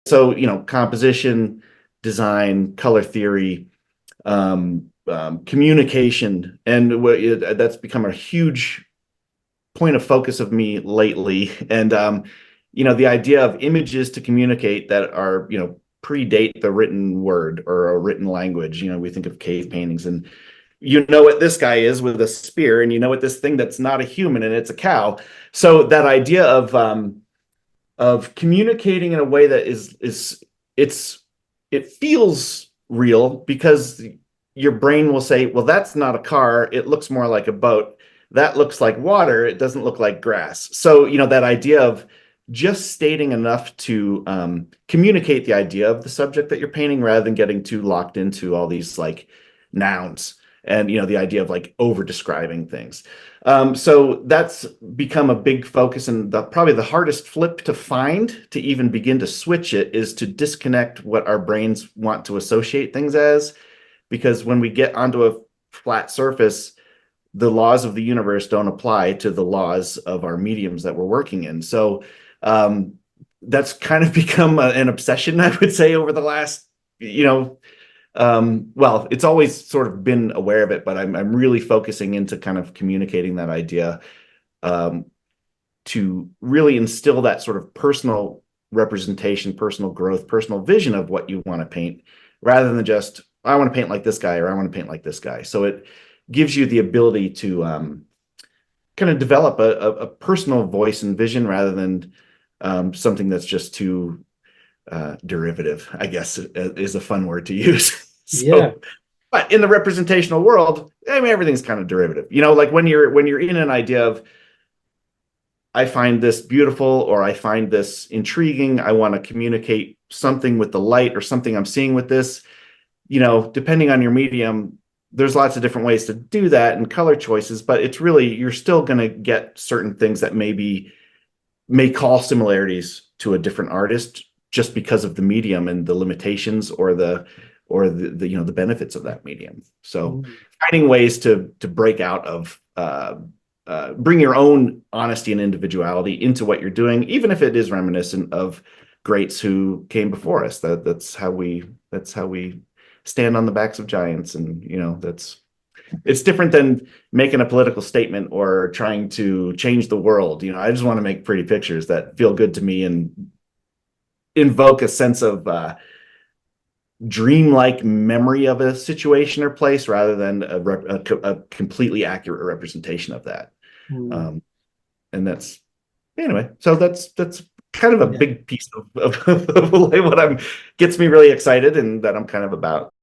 So, composition, design, color theory, communication, and that's become a huge point of focus of me lately. And the idea of images to communicate that are, predate the written word or a written language. We think of cave paintings, and what this guy is with a spear, and what this thing that's not a human and it's a cow. So that idea of communicating in a way that it feels real, because your brain will say, well, that's not a car, it looks more like a boat. That looks like water, it doesn't look like grass. So that idea of just stating enough to communicate the idea of the subject that you're painting, rather than getting too locked into all these like nouns, and the idea of like over describing things. So that's become a big focus, and probably the hardest flip to find, to even begin to switch it, is to disconnect what our brains want to associate things as. Because when we get onto a flat surface, the laws of the universe don't apply to the laws of our mediums that we're working in. So that's kind of become an obsession, I would say, over the last, well, it's always sort of been aware of it, but I'm really focusing into kind of communicating that idea, to really instill that sort of personal representation, personal growth, personal vision of what you want to paint, rather than just, I want to paint like this guy, or I want to paint like this guy. So it gives you the ability to kind of develop a personal voice and vision, rather than something that's just too derivative, I guess, is a fun word to use. Yeah. So, but in the representational world, I mean, everything's kind of derivative. Like when you're in an idea of, I find this beautiful, or I find this intriguing, I want to communicate something with the light, or something I'm seeing with this, depending on your medium, there's lots of different ways to do that, and color choices, but it's really, you're still going to get certain things that may call similarities to a different artist, just because of the medium and the limitations, or the benefits of that medium. So Mm. finding ways to break out of, bring your own honesty and individuality into what you're doing, even if it is reminiscent of greats who came before us. That's how we stand on the backs of giants. And it's different than making a political statement or trying to change the world. I just want to make pretty pictures that feel good to me and invoke a sense of dreamlike memory of a situation or place, rather than a completely accurate representation of that. Mm. Um, and that's, anyway, so that's kind of a Yeah. big piece of what gets me really excited, and that I'm kind of about.